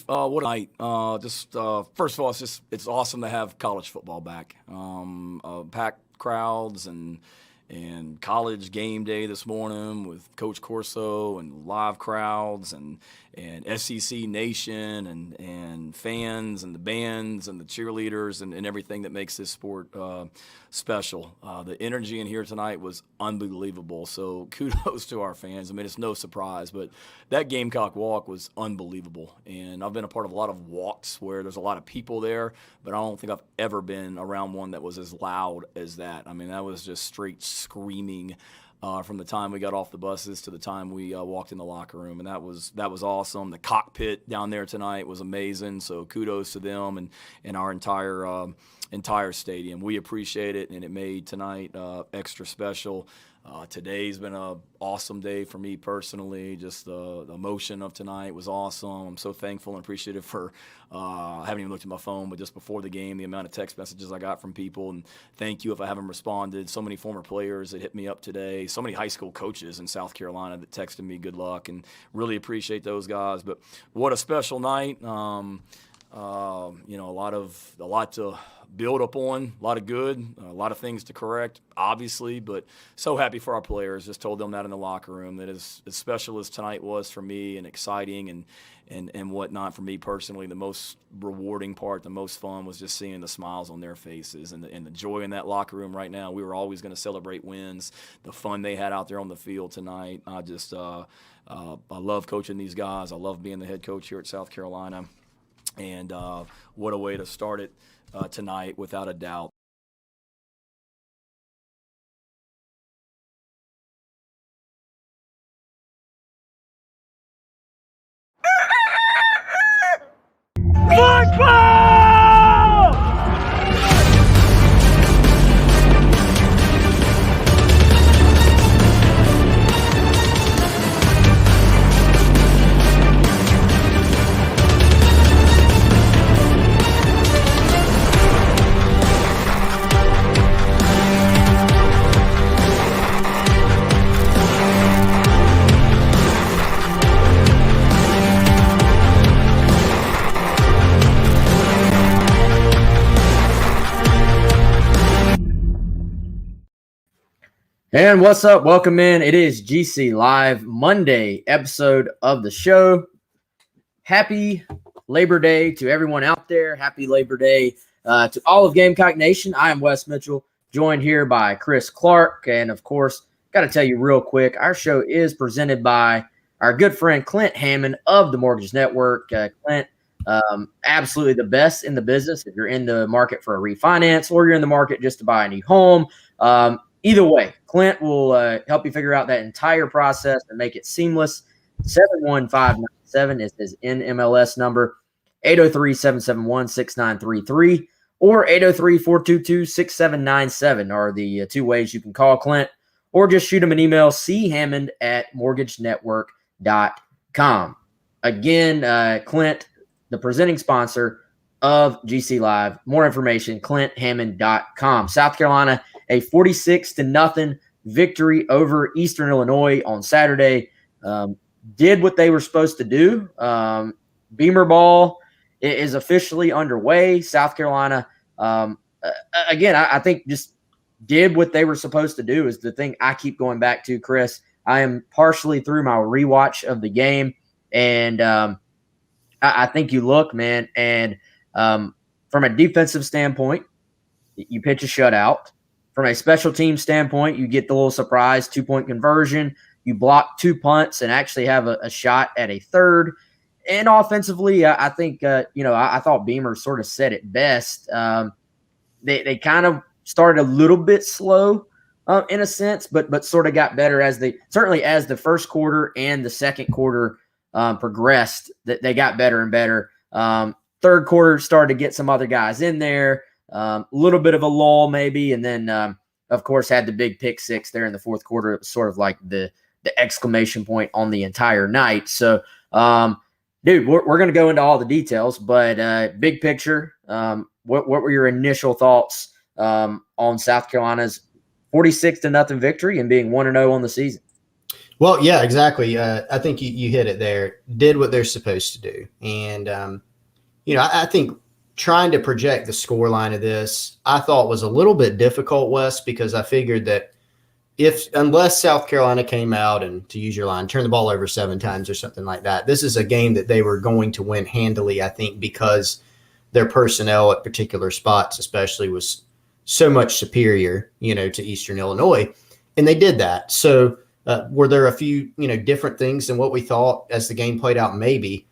What a night. First of all, it's awesome to have college football back. Packed crowds and college game day this morning with Coach Corso and live crowds and SEC Nation and fans and the bands and the cheerleaders and everything that makes this sport special. The energy in here tonight was unbelievable. So kudos to our fans. I mean, it's no surprise, but that Gamecock walk was unbelievable. And I've been a part of a lot of walks where there's a lot of people there, but I don't think I've ever been around one that was as loud as that. I mean, that was just straight screaming from the time we got off the buses to the time we walked in the locker room, and that was awesome. The cockpit down there tonight was amazing, so kudos to them and our entire stadium. We appreciate it, and it made tonight extra special. Today's been an awesome day for me personally. Just the emotion of tonight was awesome. I'm so thankful and appreciative for, I haven't even looked at my phone, but just before the game, the amount of text messages I got from people, and thank you if I haven't responded. So many former players that hit me up today, so many high school coaches in South Carolina that texted me good luck, and really appreciate those guys. But what a special night. A lot to build up on, a lot of good, a lot of things to correct, obviously, but so happy for our players. Just told them that in the locker room, that as special as tonight was for me and exciting and whatnot for me personally, the most rewarding part, the most fun was just seeing the smiles on their faces and the joy in that locker room right now. We were always going to celebrate wins, the fun they had out there on the field tonight. I love coaching these guys. I love being the head coach here at South Carolina. And what a way to start it tonight, without a doubt. And what's up? Welcome in. It is GC Live Monday episode of the show. Happy Labor Day to everyone out there. Happy Labor Day to all of Gamecock Nation. I am Wes Mitchell, joined here by Chris Clark. And of course, got to tell you real quick, our show is presented by our good friend Clint Hammond of the Mortgage Network. Clint, absolutely the best in the business. If you're in the market for a refinance or you're in the market just to buy a new home, either way, Clint will help you figure out that entire process and make it seamless. 71597 is his NMLS number, 803-771-6933, or 803-422-6797 are the two ways you can call Clint, or just shoot him an email, chammond@mortgagenetwork.com. Again, Clint, the presenting sponsor of GC Live. More information, clinthammond.com. South Carolina, a 46-0 victory over Eastern Illinois on Saturday. Did what they were supposed to do. Beamer ball is officially underway. South Carolina, again, I think just did what they were supposed to do is the thing I keep going back to, Chris. I am partially through my rewatch of the game, and I think you look, man, and from a defensive standpoint, you pitch a shutout. From a special team standpoint, you get the little surprise 2-point conversion. You block 2 punts and actually have a shot at a third. And offensively, I think, I thought Beamer sort of said it best. They kind of started a little bit slow in a sense, but sort of got better as the first quarter and the second quarter progressed, that they got better and better. Third quarter started to get some other guys in there. A little bit of a lull maybe, and then, of course, had the big pick six there in the fourth quarter. It was sort of like the exclamation point on the entire night. So, dude, we're going to go into all the details, but big picture, what were your initial thoughts on South Carolina's 46-0 victory and being 1-0 on the season? Well, yeah, exactly. I think you hit it there. Did what they're supposed to do. And, I think trying to project the score line of this, I thought was a little bit difficult, Wes, because I figured that unless South Carolina came out and, to use your line, turned the ball over 7 times or something like that, this is a game that they were going to win handily, I think, because their personnel at particular spots especially was so much superior, to Eastern Illinois. And they did that. So were there a few, different things than what we thought as the game played out? Maybe.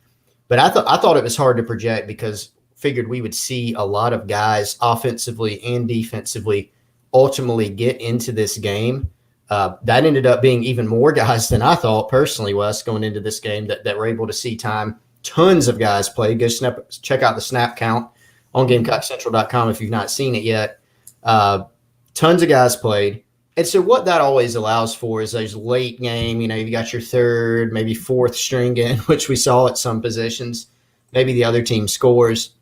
But I thought it was hard to project because figured we would see a lot of guys offensively and defensively ultimately get into this game. That ended up being even more guys than I thought personally, Wes, going into this game that were able to see time. Tons of guys played. Go check out the snap count on GamecockCentral.com if you've not seen it yet. Tons of guys played. And so what that always allows for is those late game, you got your third, maybe fourth string in, which we saw at some positions. Maybe the other team scores.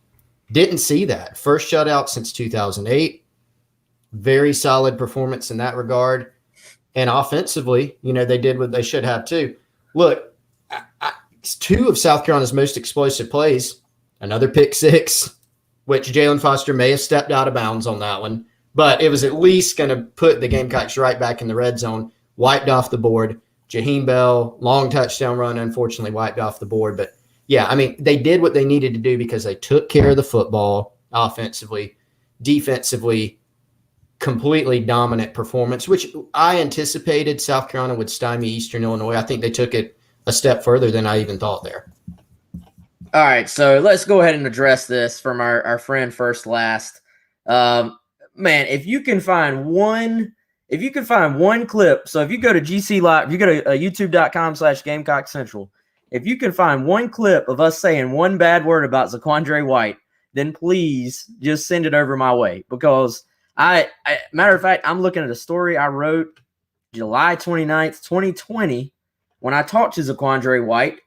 Didn't see that. First shutout since 2008. Very solid performance in that regard. And offensively, they did what they should have too. Look, it's 2 of South Carolina's most explosive plays. Another pick six, which Jalen Foster may have stepped out of bounds on that one. But it was at least going to put the Gamecocks right back in the red zone, wiped off the board. Jaheim Bell, long touchdown run, unfortunately wiped off the board. But, yeah, they did what they needed to do because they took care of the football offensively, defensively, completely dominant performance, which I anticipated South Carolina would stymie Eastern Illinois. I think they took it a step further than I even thought there. All right, so let's go ahead and address this from our friend First Last. Man, if you can find one clip, so if you go to GC Live, if you go to youtube.com/GamecockCentral, if you can find one clip of us saying one bad word about Zaquandre White, then please just send it over my way. Because matter of fact, I'm looking at a story I wrote July 29th, 2020, when I talked to Zaquandre White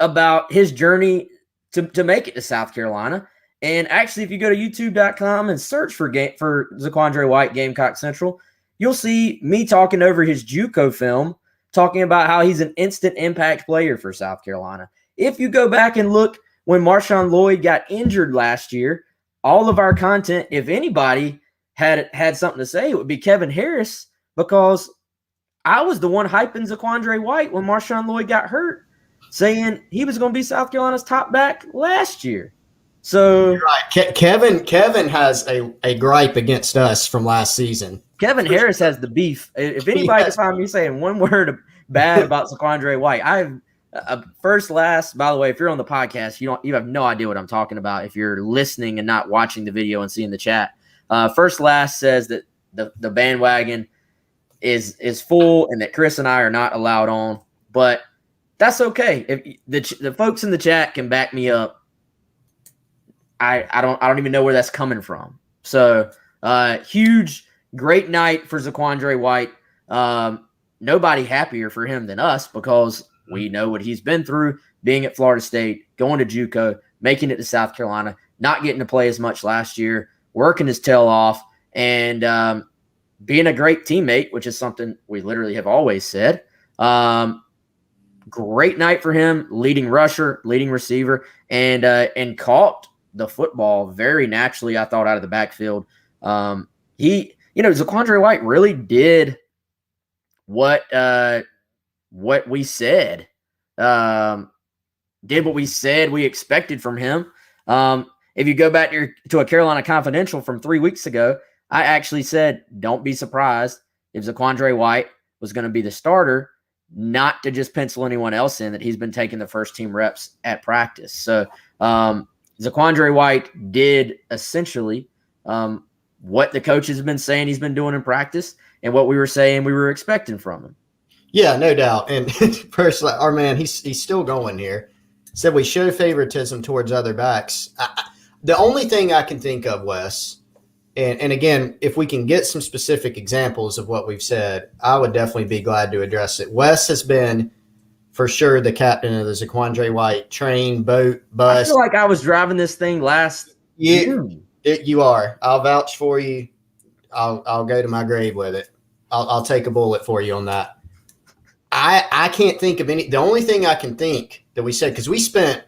about his journey to make it to South Carolina. And actually, if you go to youtube.com and search for Zaquandre White Gamecock Central, you'll see me talking over his JUCO film, talking about how he's an instant impact player for South Carolina. If you go back and look when Marshawn Lloyd got injured last year, all of our content, if anybody had something to say, it would be Kevin Harris, because I was the one hyping Zaquandre White when Marshawn Lloyd got hurt, saying he was going to be South Carolina's top back last year. So you're right. Kevin has a gripe against us from last season. Kevin Harris has the beef. If anybody can find me saying one word bad about Zaquandre White, I've First Last. By the way, if you're on the podcast, you have no idea what I'm talking about. If you're listening and not watching the video and seeing the chat, First Last says that the bandwagon is full and that Chris and I are not allowed on, but that's okay. If the folks in the chat can back me up, I don't even know where that's coming from. So huge, great night for Zaquandre White. Nobody happier for him than us, because we know what he's been through, being at Florida State, going to JUCO, making it to South Carolina, not getting to play as much last year, working his tail off, and being a great teammate, which is something we literally have always said. Great night for him, leading rusher, leading receiver, and caught the football very naturally, I thought, out of the backfield. Zaquandre White really did what we said. Did what we said we expected from him. If you go back to a Carolina Confidential from 3 weeks ago, I actually said, don't be surprised if Zaquandre White was going to be the starter, not to just pencil anyone else in, that he's been taking the first team reps at practice. So Zaquandre White did essentially what the coach has been saying he's been doing in practice and what we were saying we were expecting from him. Yeah, no doubt. And personally, our man, he's still going here. Said we show favoritism towards other backs. The only thing I can think of, Wes, and again, if we can get some specific examples of what we've said, I would definitely be glad to address it. Wes has been, for sure, the captain of the Zaquandre White train, boat, bus. I feel like I was driving this thing last year. You are. I'll vouch for you. I'll go to my grave with it. I'll take a bullet for you on that. I can't think of any. The only thing I can think that we said, because we spent,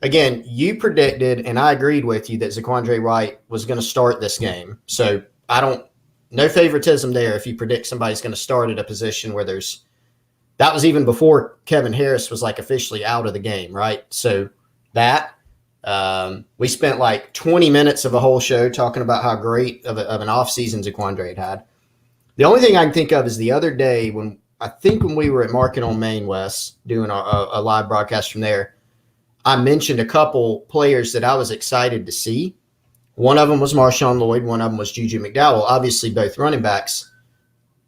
again, you predicted and I agreed with you that Zaquandre White was going to start this game. So no favoritism there if you predict somebody's going to start at a position where that was even before Kevin Harris was like officially out of the game, right? So we spent like 20 minutes of a whole show talking about how great of an offseason Zaquandre had. The only thing I can think of is the other day when we were at Market on Main, Wes, doing a live broadcast from there, I mentioned a couple players that I was excited to see. One of them was Marshawn Lloyd. One of them was Juju McDowell. Obviously, both running backs.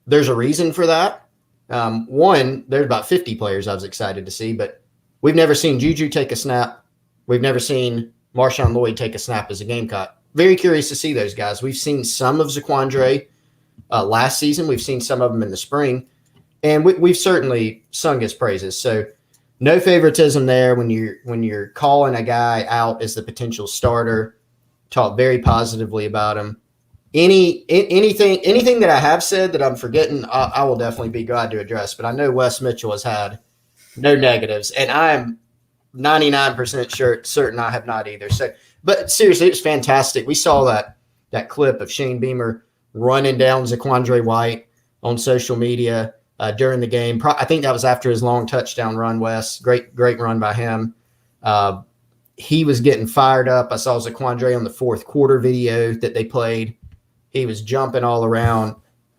There's a reason for that. One, there's about 50 players I was excited to see, but we've never seen Juju take a snap. We've never seen Marshawn Lloyd take a snap as a Gamecock. Very curious to see those guys. We've seen some of Zaquandre last season. We've seen some of them in the spring, and we've certainly sung his praises. So no favoritism there when you're calling a guy out as the potential starter. Talk very positively about him. Anything that I have said that I'm forgetting, I will definitely be glad to address. But I know Wes Mitchell has had no negatives, and I am 99% certain I have not either. So, but seriously, it was fantastic. We saw that clip of Shane Beamer running down Zaquandre White on social media during the game. I think that was after his long touchdown run, Wes. Great run by him. He was getting fired up. I saw Zaquandre on the fourth quarter video that they played. He was jumping all around.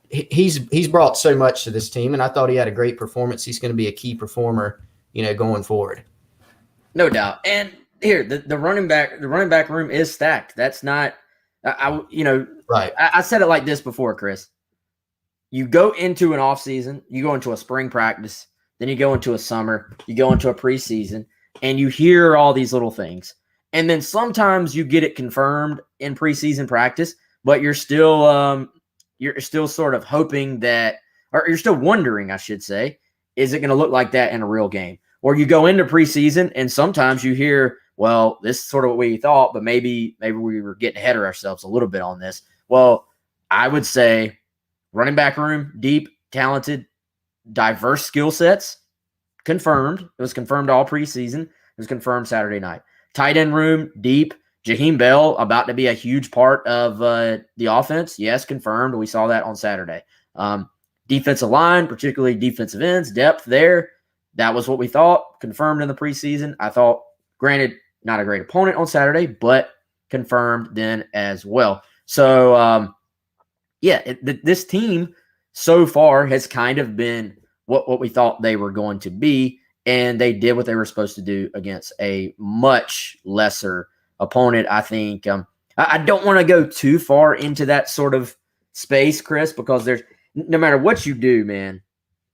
He's brought so much to this team, and I thought he had a great performance. He's going to be a key performer, going forward. No doubt. And here, the running back room is stacked. That's not right. I said it like this before, Chris. You go into an off season, you go into a spring practice, then you go into a summer, you go into a preseason, and you hear all these little things. And then sometimes you get it confirmed in preseason practice, but you're still sort of hoping that, or you're still wondering, I should say, is it going to look like that in a real game? Or you go into preseason and sometimes you hear, well, this is sort of what we thought, but maybe we were getting ahead of ourselves a little bit on this. Well, I would say running back room, deep, talented, diverse skill sets, confirmed. It was confirmed all preseason. It was confirmed Saturday night. Tight end room, deep. Jaheim Bell about to be a huge part of the offense. Yes, confirmed. We saw that on Saturday. Defensive line, particularly defensive ends, depth there. That was what we thought. Confirmed in the preseason. I thought, granted, not a great opponent on Saturday, but confirmed then as well. So, this team so far has kind of been what we thought they were going to be, and they did what they were supposed to do against a much lesser opponent. I think I don't want to go too far into that sort of space, Chris, because there's no matter what you do, man,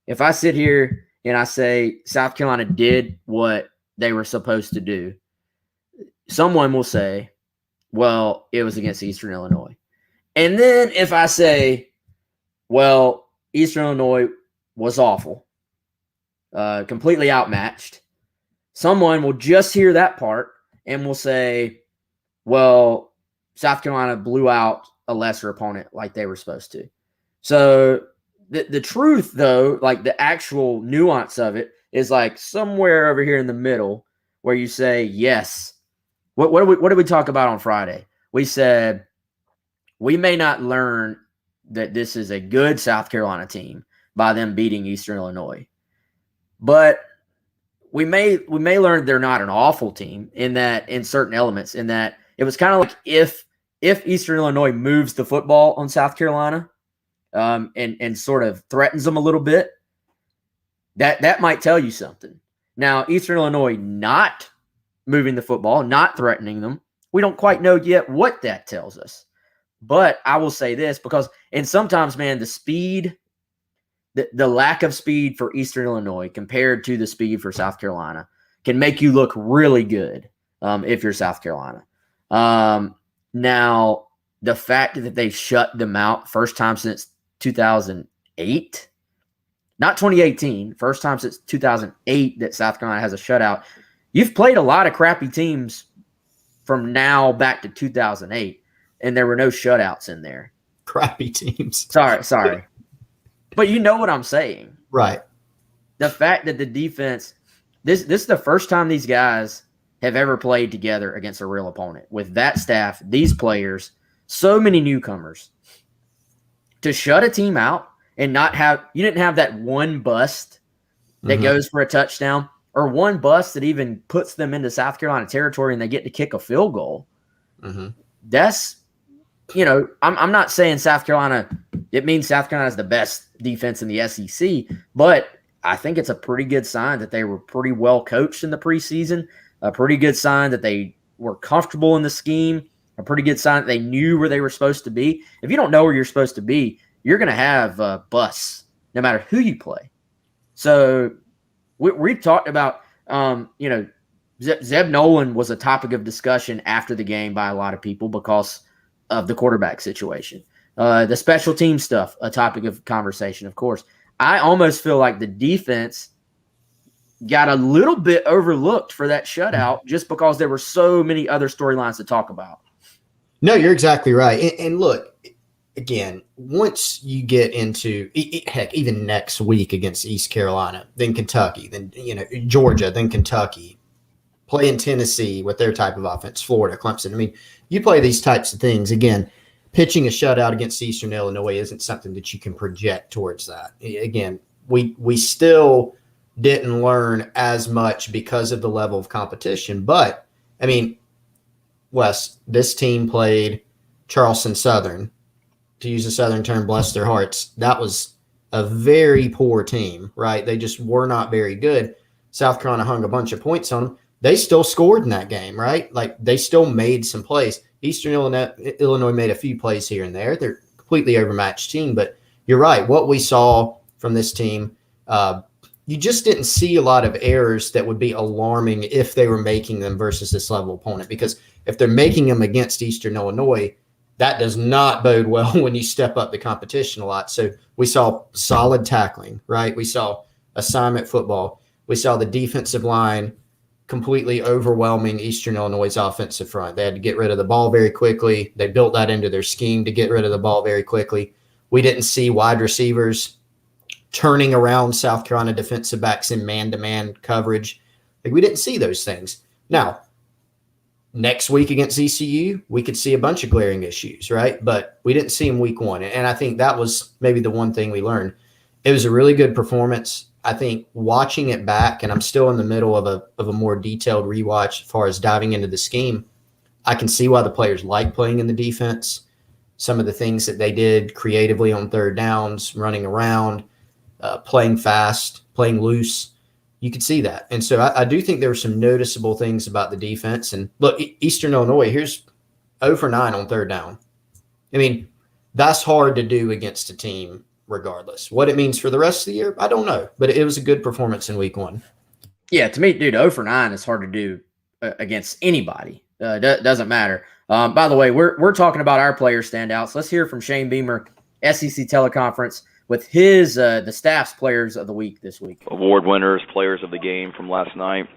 if I sit here and I say South Carolina did what they were supposed to do, someone will say, well, it was against Eastern Illinois. And then if I say, well, Eastern Illinois was awful, completely outmatched, someone will just hear that part and will say, well, South Carolina blew out a lesser opponent like they were supposed to. So the truth, though, like the actual nuance of it is like somewhere over here in the middle where you say, yes. What did we talk about on Friday? We said we may not learn that this is a good South Carolina team by them beating Eastern Illinois, but we may learn they're not an awful team in certain elements, in that it was kind of like if Eastern Illinois moves the football on South Carolina and sort of threatens them a little bit, that might tell you something. Now, Eastern Illinois not moving the football, not threatening them, we don't quite know yet what that tells us. But I will say this, and sometimes, man, the speed, the lack of speed for Eastern Illinois compared to the speed for South Carolina can make you look really good if you're South Carolina. Now, the fact that they shut them out first time since 2008, not 2018, first time since 2008 that South Carolina has a shutout. You've played a lot of crappy teams from now back to 2008, and there were no shutouts in there. Crappy teams. Sorry. But you know what I'm saying. Right. the fact that the defense, this is the first time these guys have ever played together against a real opponent. With that staff, these players, so many newcomers, to shut a team out and not have – you didn't have that one bust that goes for a touchdown or one bust that even puts them into South Carolina territory and they get to kick a field goal. That's – I'm not saying South Carolina – it means South Carolina is the best defense in the SEC, but I think it's a pretty good sign that they were pretty well coached in the preseason, a pretty good sign that they were comfortable in the scheme, a pretty good sign that they knew where they were supposed to be. If you don't know where you're supposed to be, you're going to have busts no matter who you play. So we've talked about, Zeb Nolan was a topic of discussion after the game by a lot of people because of the quarterback situation. The special team stuff, a topic of conversation, of course. I almost feel like the defense got a little bit overlooked for that shutout just because there were so many other storylines to talk about. No, you're exactly right. And look, again, once you get into heck, even next week against East Carolina, then Kentucky, then Georgia, then Kentucky, play in Tennessee with their type of offense, Florida, Clemson. I mean, you play these types of things. Again, pitching a shutout against Eastern Illinois isn't something that you can project towards that. Again, we still didn't learn as much because of the level of competition. But, I mean, Wes, this team played Charleston Southern. To use a Southern term, bless their hearts, that was a very poor team, right? They just were not very good. South Carolina hung a bunch of points on them. They still scored in that game, right? Like, they still made some plays. Eastern Illinois made a few plays here and there. They're a completely overmatched team, but you're right. What we saw from this team, you just didn't see a lot of errors that would be alarming if they were making them versus this level opponent, because if they're making them against Eastern Illinois, that does not bode well when you step up the competition a lot. So we saw solid tackling, right? We saw assignment football. We saw the defensive line completely overwhelming Eastern Illinois' offensive front. They had to get rid of the ball very quickly. They built that into their scheme to get rid of the ball very quickly. We didn't see wide receivers turning around South Carolina defensive backs in man-to-man coverage. Like, we didn't see those things. Now, next week against ECU, we could see a bunch of glaring issues, right? But we didn't see them week one. And I think that was maybe the one thing we learned. It was a really good performance. I think watching it back, and I'm still in the middle of a more detailed rewatch as far as diving into the scheme, I can see why the players like playing in the defense. Some of the things that they did creatively on third downs, running around, playing fast, playing loose, you could see that. And so I do think there were some noticeable things about the defense. And look, Eastern Illinois, here's 0 for 9 on third down. I mean, that's hard to do against a team regardless. What it means for the rest of the year, I don't know. But it was a good performance in week one. Yeah, to me, dude, 0 for 9 is hard to do against anybody. Doesn't matter. By the way, we're talking about our player standouts. Let's hear from Shane Beamer, SEC teleconference, with his the staff's players of the week this week. Award winners, players of the game from last night.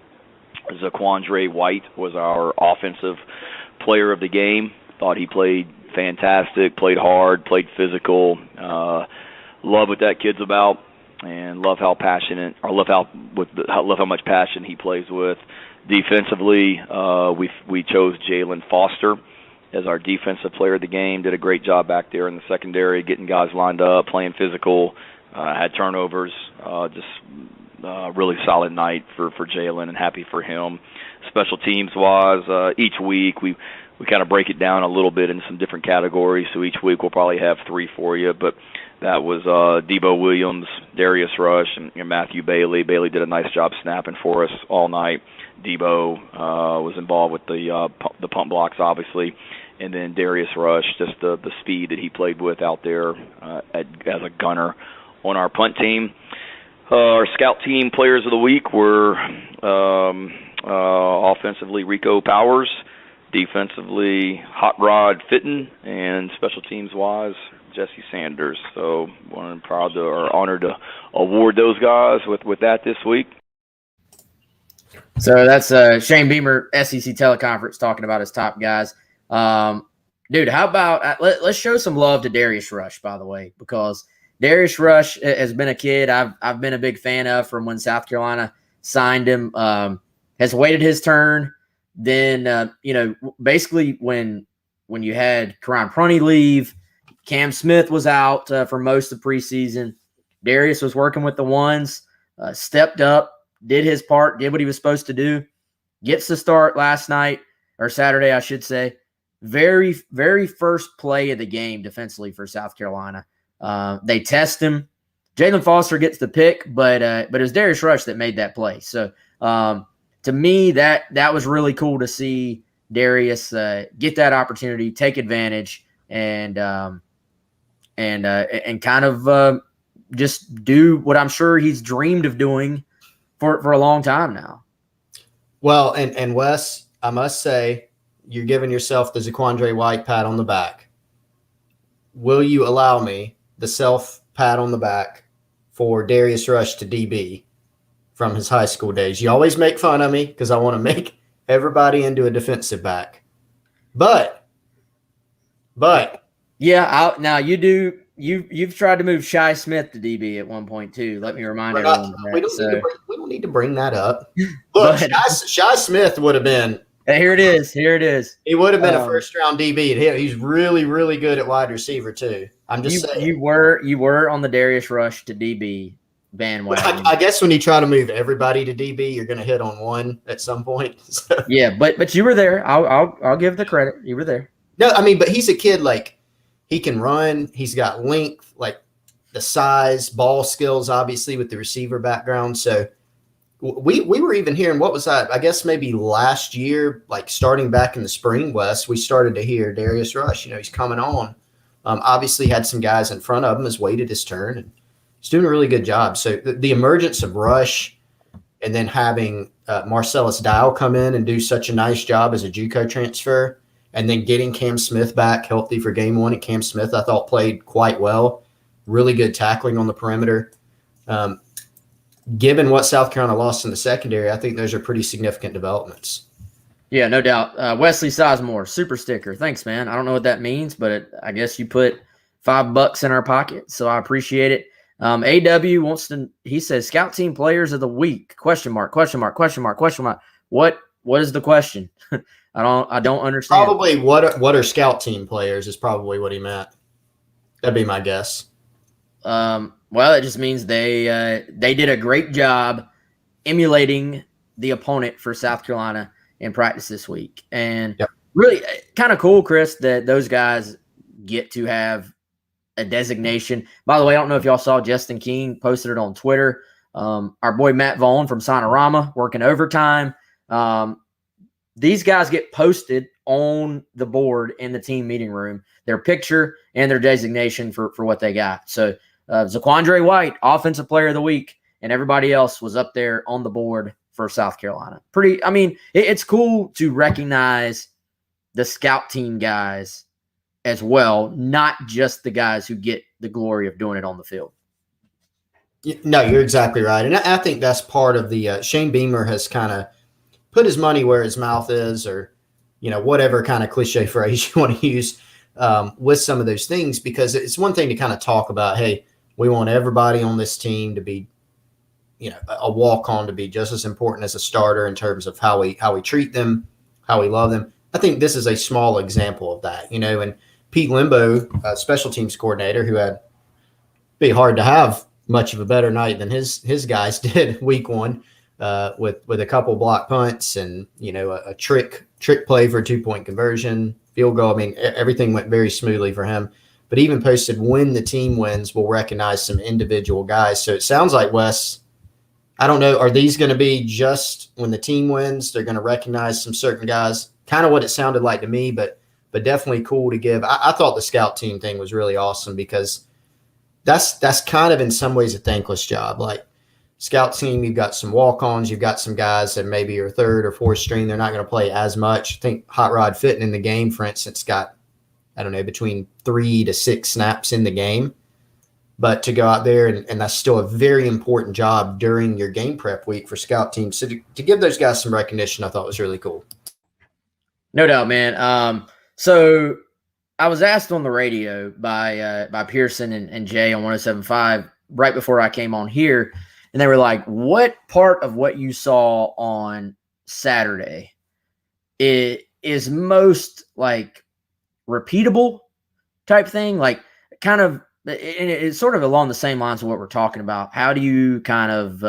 Zaquandre White was our offensive player of the game. Thought he played fantastic, played hard, played physical. Love what that kid's about, and love how passionate, or love how much passion he plays with. Defensively, we chose Jalen Foster as our defensive player of the game. Did a great job back there in the secondary, getting guys lined up, playing physical, had turnovers. Really solid night for Jalen, and happy for him. Special teams-wise, each week we kind of break it down a little bit in some different categories, so each week we'll probably have 3 for you, but that was Debo Williams, Darius Rush, and Matthew Bailey. Bailey did a nice job snapping for us all night. Debo was involved with the pump blocks, obviously. And then Darius Rush, just the speed that he played with out there as a gunner on our punt team. Our scout team players of the week were offensively Rico Powers, defensively Hot Rod Fitton, and special teams-wise Jesse Sanders. So I'm proud or honored to award those guys with that this week. So that's Shane Beamer, SEC teleconference, talking about his top guys. Dude, how about let's show some love to Darius Rush, by the way, because Darius Rush has been a kid I've been a big fan of from when South Carolina signed him. Has waited his turn. Then basically when you had Karan Prunty leave, Cam Smith was out for most of preseason. Darius was working with the ones, stepped up, did his part, did what he was supposed to do. Gets the start last night, or Saturday, I should say. Very, very first play of the game defensively for South Carolina. They test him. Jalen Foster gets the pick, but it was Darius Rush that made that play. So to me, that was really cool to see Darius get that opportunity, take advantage, and kind of just do what I'm sure he's dreamed of doing for a long time now. Well, and Wes, I must say, you're giving yourself the Zaquandre White pat on the back. Will you allow me the self pat on the back for Darius Rush to DB from his high school days? You always make fun of me because I want to make everybody into a defensive back. But yeah, now you do. You've tried to move Shi Smith to DB at one point too. Let me remind everyone. We don't need to bring that up. Look, Shi Smith would have been. Here it is. He would have been a first-round DB. He's really, really good at wide receiver too. I'm just saying. You were on the Darius Rush to DB bandwagon. I guess when you try to move everybody to DB, you're going to hit on one at some point. So. Yeah, but you were there. I'll give the credit. You were there. No, I mean, but he's a kid like he can run. He's got length, like the size, ball skills, obviously with the receiver background. So we were even hearing, what was that? I guess maybe last year, like starting back in the spring, West, we started to hear Darius Rush. He's coming on. Obviously had some guys in front of him, has waited his turn, and he's doing a really good job. So the emergence of Rush and then having Marcellus Dial come in and do such a nice job as a JUCO transfer, and then getting Cam Smith back healthy for game one. And Cam Smith, I thought, played quite well. Really good tackling on the perimeter. Given what South Carolina lost in the secondary, I think those are pretty significant developments. Yeah, no doubt. Wesley Sizemore, super sticker. Thanks, man. I don't know what that means, but I guess you put $5 in our pocket, so I appreciate it. AW wants to. He says, "Scout team players of the week?" Question mark. What is the question? I don't understand. Probably what are scout team players is probably what he meant. That'd be my guess. Well, it just means they did a great job emulating the opponent for South Carolina in practice this week. And really kind of cool, Chris, that those guys get to have a designation. By the way, I don't know if y'all saw Justin King posted it on Twitter. Our boy Matt Vaughn from Sonorama working overtime. These guys get posted on the board in the team meeting room, their picture and their designation for what they got. So Zaquandre White, offensive player of the week, and everybody else was up there on the board for South Carolina. It's cool to recognize the scout team guys as well, not just the guys who get the glory of doing it on the field. No, you're exactly right. And I think that's part of the Shane Beamer has kind of put his money where his mouth is, or, whatever kind of cliche phrase you want to use with some of those things, because it's one thing to kind of talk about, hey, we want everybody on this team to be, a walk-on, to be just as important as a starter in terms of how we treat them, how we love them. I think this is a small example of that, and Pete Limbo, special teams coordinator, who had be hard to have much of a better night than his guys did week one, with a couple block punts and a trick play for a 2-point conversion, field goal. I mean, everything went very smoothly for him. But even posted, when the team wins, we'll recognize some individual guys. So it sounds like, Wes, I don't know, are these going to be just when the team wins, they're going to recognize some certain guys? Kind of what it sounded like to me, but definitely cool to give. I thought the scout team thing was really awesome, because that's kind of in some ways a thankless job. Like, scout team, you've got some walk-ons, you've got some guys that maybe are third or fourth string. They're not going to play as much. I think Hot Rod Fitton in the game, for instance, got, I don't know, between 3 to 6 snaps in the game. But to go out there, and that's still a very important job during your game prep week for scout teams. So to give those guys some recognition, I thought was really cool. No doubt, man. So I was asked on the radio by Pearson and Jay on 107.5 right before I came on here, and they were like, "What part of what you saw on Saturday is most like repeatable type thing?" Like, kind of, and it's sort of along the same lines of what we're talking about. How do you kind of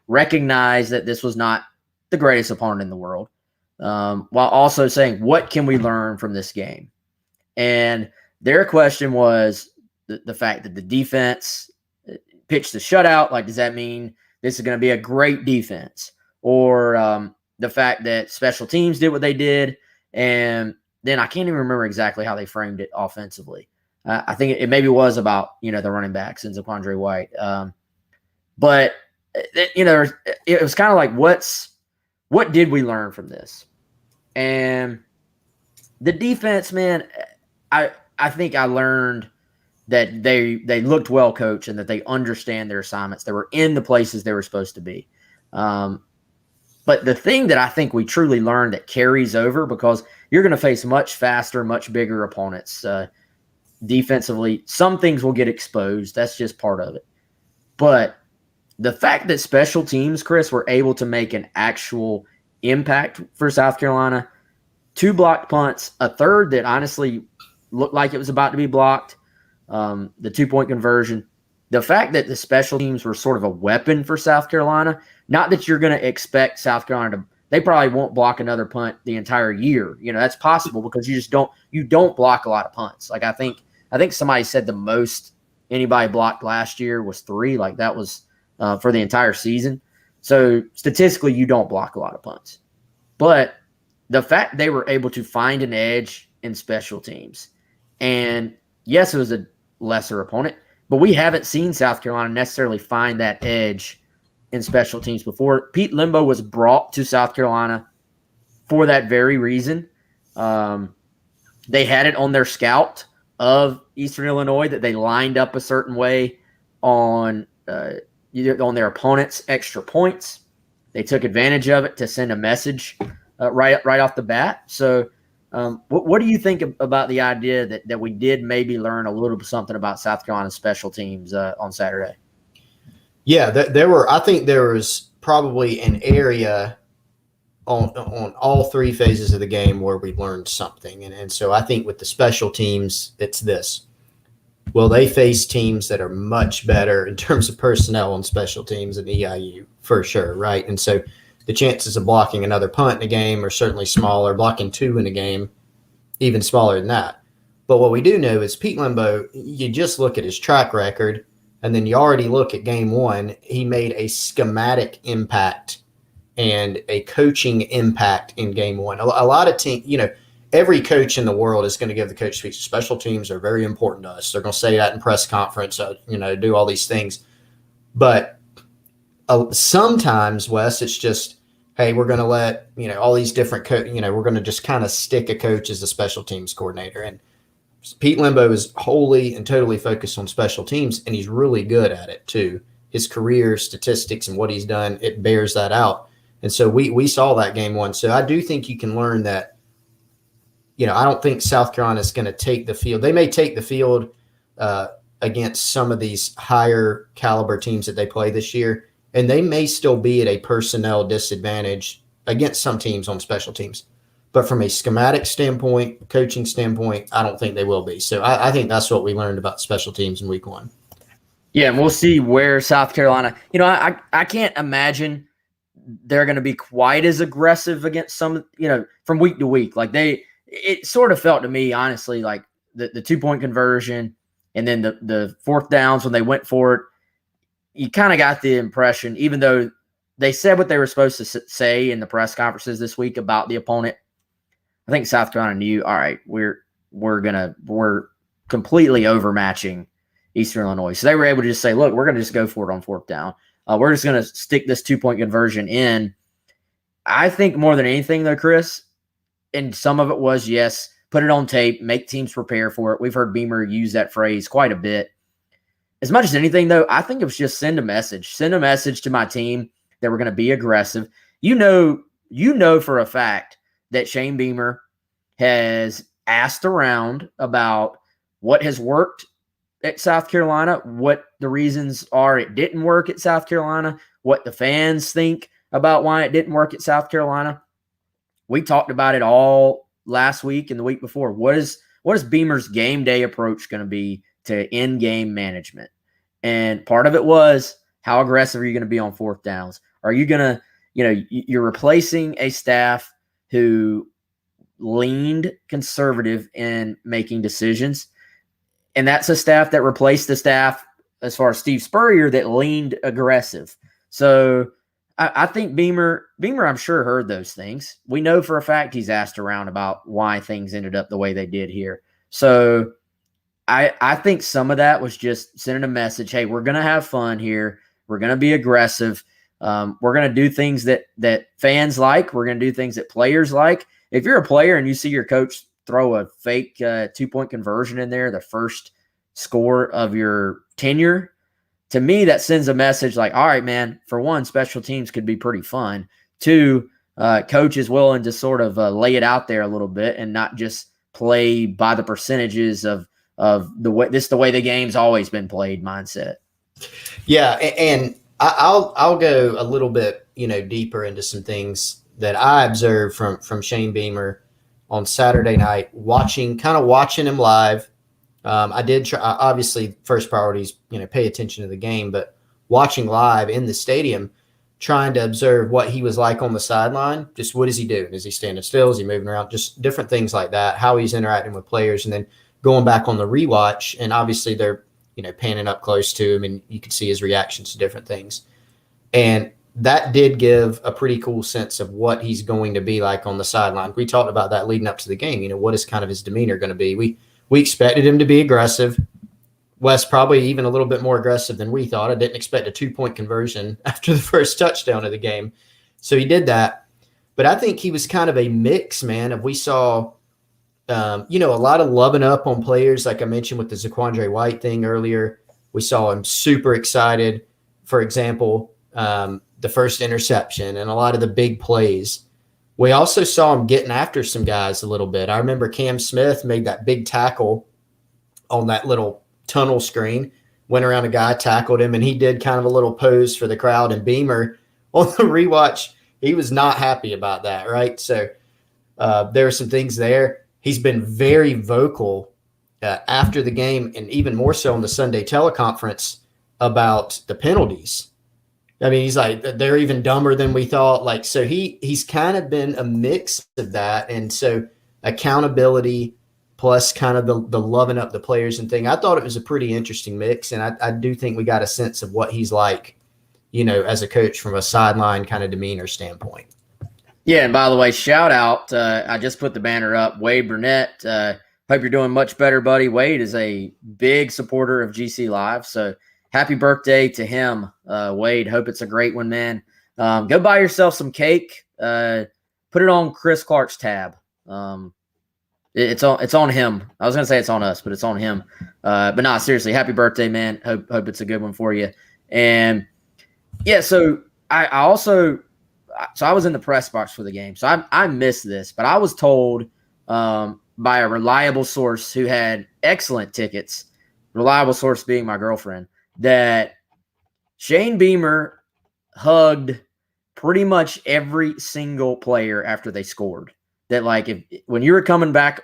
recognize that this was not the greatest opponent in the world, while also saying, what can we learn from this game? And their question was the fact that the defense pitched the shutout. Like, does that mean this is going to be a great defense? Or the fact that special teams did what they did. And then I can't even remember exactly how they framed it offensively. I think it maybe was about, the running backs and Zaquandre White. But it was kind of like, what did we learn from this? And the defense, man, I think I learned that they looked well coached and that they understand their assignments. They were in the places they were supposed to be. But the thing that I think we truly learned that carries over, because you're going to face much faster, much bigger opponents defensively. Some things will get exposed. That's just part of it. But the fact that special teams, Chris, were able to make an actual impact for South Carolina, 2 blocked punts, a third that honestly looked like it was about to be blocked, the 2-point conversion. The fact that the special teams were sort of a weapon for South Carolina, not that you're going to expect South Carolina to, they probably won't block another punt the entire year. That's possible because you don't block a lot of punts. Like I think somebody said the most anybody blocked last year was 3. Like that was for the entire season. So statistically, you don't block a lot of punts. But the fact they were able to find an edge in special teams, and yes, it was a lesser opponent, but we haven't seen South Carolina necessarily find that edge in special teams before. Pete Limbo was brought to South Carolina for that very reason. They had it on their scout of Eastern Illinois that they lined up a certain way on their opponent's extra points. They took advantage of it to send a message right off the bat. So what do you think about the idea that we did maybe learn a little something about South Carolina's special teams on Saturday? Yeah, I think there was probably an area on all 3 phases of the game where we learned something. And so I think with the special teams, it's this. Well, they face teams that are much better in terms of personnel on special teams than EIU, for sure, right? And so the chances of blocking another punt in a game are certainly smaller. Blocking 2 in a game, even smaller than that. But what we do know is Pete Limbo, you just look at his track record, and then you already look at game 1. He made a schematic impact and a coaching impact in game 1. A lot of teams, every coach in the world is going to give the coach speech. Special teams are very important to us. They're going to say that in press conference, do all these things. But sometimes, Wes, it's just, hey, we're going to let, all these different we're going to just kind of stick a coach as a special teams coordinator. And Pete Limbo is wholly and totally focused on special teams, and he's really good at it too. His career statistics and what he's done, it bears that out. And so we saw that game 1. So I do think you can learn that, I don't think South Carolina is going to take the field. They may take the field against some of these higher caliber teams that they play this year, and they may still be at a personnel disadvantage against some teams on special teams. But from a schematic standpoint, coaching standpoint, I don't think they will be. So I think that's what we learned about special teams in week 1. Yeah, and we'll see where South Carolina – I can't imagine they're going to be quite as aggressive against some – from week to week. Like it sort of felt to me, honestly, like the 2-point conversion and then the 4th downs when they went for it, you kind of got the impression, even though they said what they were supposed to say in the press conferences this week about the opponent, I think South Carolina knew, all right, we're completely overmatching Eastern Illinois. So they were able to just say, look, we're going to just go for it on 4th down. We're just going to stick this 2-point conversion in. I think more than anything, though, Chris, and some of it was, yes, put it on tape, make teams prepare for it. We've heard Beamer use that phrase quite a bit. As much as anything, though, I think it was just send a message. Send a message to my team that we're going to be aggressive. You know for a fact that Shane Beamer has asked around about what has worked at South Carolina, what the reasons are it didn't work at South Carolina, what the fans think about why it didn't work at South Carolina. We talked about it all last week and the week before. What is Beamer's game day approach going to be to in-game management? And part of it was, how aggressive are you going to be on fourth downs? Are you going to, you're replacing a staff who leaned conservative in making decisions. And that's a staff that replaced the staff, as far as Steve Spurrier, that leaned aggressive. So I think Beamer, I'm sure, heard those things. We know for a fact he's asked around about why things ended up the way they did here. So I think some of that was just sending a message, hey, we're going to have fun here. We're going to be aggressive. We're going to do things that fans like. We're going to do things that players like. If you're a player and you see your coach throw a fake 2-point conversion in there, the first score of your tenure, to me, that sends a message like, all right, man, for one, special teams could be pretty fun. Two, coach is willing to sort of lay it out there a little bit and not just play by the percentages of the way the game's always been played mindset. Yeah, and I'll go a little bit, deeper into some things that I observed from Shane Beamer on Saturday night, watching him live. I did try, obviously, first priorities, pay attention to the game, but watching live in the stadium, trying to observe what he was like on the sideline. Just what is he doing? Is he standing still? Is he moving around? Just different things like that, how he's interacting with players, and then going back on the rewatch, and obviously they're, panning up close to him, and you could see his reactions to different things. And that did give a pretty cool sense of what he's going to be like on the sideline. We talked about that leading up to the game. What is kind of his demeanor going to be? We expected him to be aggressive. Wes probably even a little bit more aggressive than we thought. I didn't expect a 2-point conversion after the first touchdown of the game. So he did that. But I think he was kind of a mix, man, of we saw a lot of loving up on players, like I mentioned with the Zaquandre White thing earlier. We saw him super excited. For example, the first interception and a lot of the big plays. We also saw him getting after some guys a little bit. I remember Cam Smith made that big tackle on that little tunnel screen, went around a guy, tackled him, and he did kind of a little pose for the crowd. And Beamer, on the rewatch, he was not happy about that, right? So there are some things there. He's been very vocal after the game, and even more so on the Sunday teleconference, about the penalties. I mean, he's like, they're even dumber than we thought. Like, so he's kind of been a mix of that. And so accountability plus kind of the loving up the players and thing. I thought it was a pretty interesting mix. And I do think we got a sense of what he's like, as a coach from a sideline kind of demeanor standpoint. Yeah, and by the way, shout out, I just put the banner up, Wade Burnett. Hope you're doing much better, buddy. Wade is a big supporter of GC Live, so happy birthday to him, Wade. Hope it's a great one, man. Go buy yourself some cake. Put it on Chris Clark's tab. It's on him. I was going to say it's on us, but it's on him. But no, seriously, happy birthday, man. Hope it's a good one for you. And, yeah, so I was in the press box for the game, so I missed this, but I was told by a reliable source who had excellent tickets, reliable source being my girlfriend, that Shane Beamer hugged pretty much every single player after they scored. That, like, when you were coming back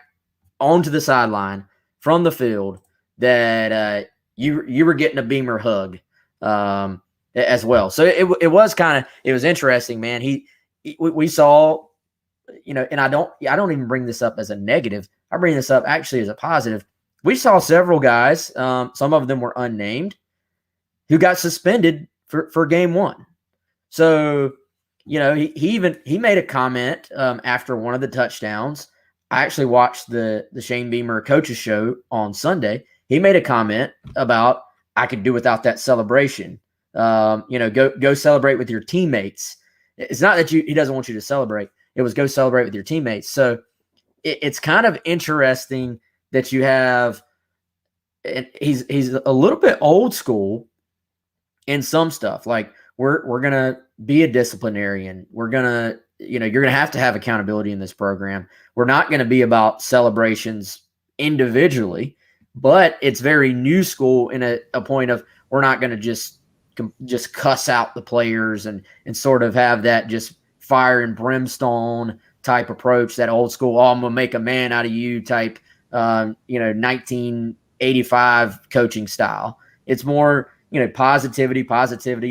onto the sideline from the field, that you were getting a Beamer hug as well. So it was interesting, man. We saw, and I don't even bring this up as a negative. I bring this up actually as a positive. We saw several guys, some of them were unnamed, who got suspended for game one. So, he made a comment after one of the touchdowns. I actually watched the Shane Beamer coaches show on Sunday. He made a comment about, I could do without that celebration. Go celebrate with your teammates. It's not that he doesn't want you to celebrate. It was go celebrate with your teammates. So it's kind of interesting that you have, and he's a little bit old school in some stuff. Like we're going to be a disciplinarian. We're going to, you're going to have accountability in this program. We're not going to be about celebrations individually, but it's very new school in a point of we're not going to just cuss out the players and sort of have that just fire and brimstone type approach, that old school, I'm going to make a man out of you type, 1985 coaching style. It's more, positivity,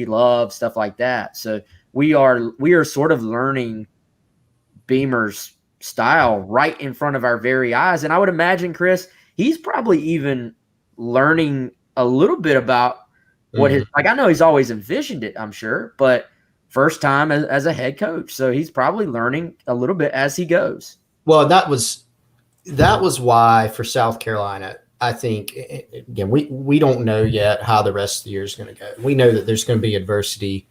love, stuff like that. So we are sort of learning Beamer's style right in front of our very eyes. And I would imagine, Chris, he's probably even learning a little bit about what I know he's always envisioned it, I'm sure, but first time as a head coach. So he's probably learning a little bit as he goes. Well, that was why for South Carolina, I think, again, we don't know yet how the rest of the year is going to go. We know that there's going to be adversity.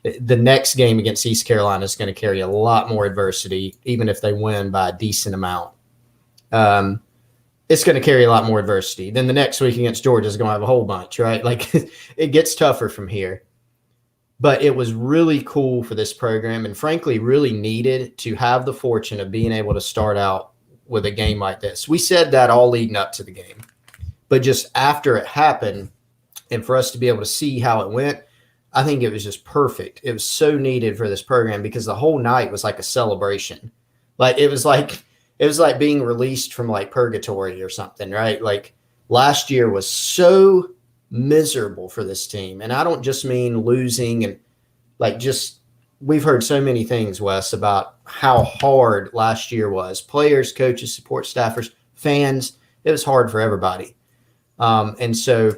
The next game against East Carolina is going to carry a lot more adversity, even if they win by a decent amount. It's going to carry a lot more adversity. Then the next week against Georgia is going to have a whole bunch, right? Like, it gets tougher from here. But it was really cool for this program, and frankly, really needed to have the fortune of being able to start out with a game like this. We said that all leading up to the game. But just after it happened, and for us to be able to see how it went, I think it was just perfect. It was so needed for this program because the whole night was like a celebration. Like it was like being released from like purgatory or something, right? Like last year was so miserable for this team. And I don't just mean losing and like just we've heard so many things, Wes, about how hard last year was. Players, coaches, support staffers, fans, it was hard for everybody. And so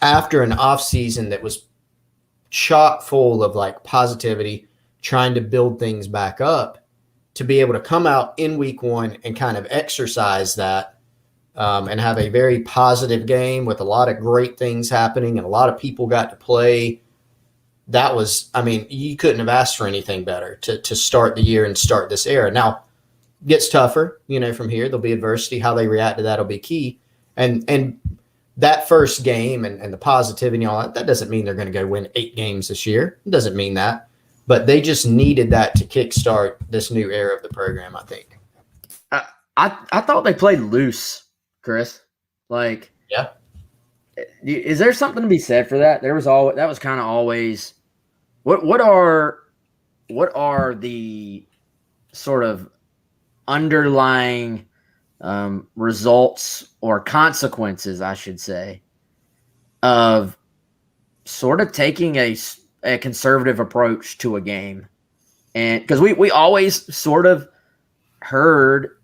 after an off season that was chock full of like positivity, trying to build things back up, to be able to come out in week one and kind of exercise that and have a very positive game with a lot of great things happening and a lot of people got to play. That was, I mean, you couldn't have asked for anything better to start the year and start this era. Now, it gets tougher, from here. There'll be adversity. How they react to that will be key. And that first game and the positivity and all that doesn't mean they're going to go win 8 games this year. It doesn't mean that. But they just needed that to kickstart this new era of the program, I think. I thought they played loose, Chris. Like, yeah. Is there something to be said for that? That was kind of always what are the sort of underlying results or consequences, I should say, of sort of taking a conservative approach to a game. And because we always sort of heard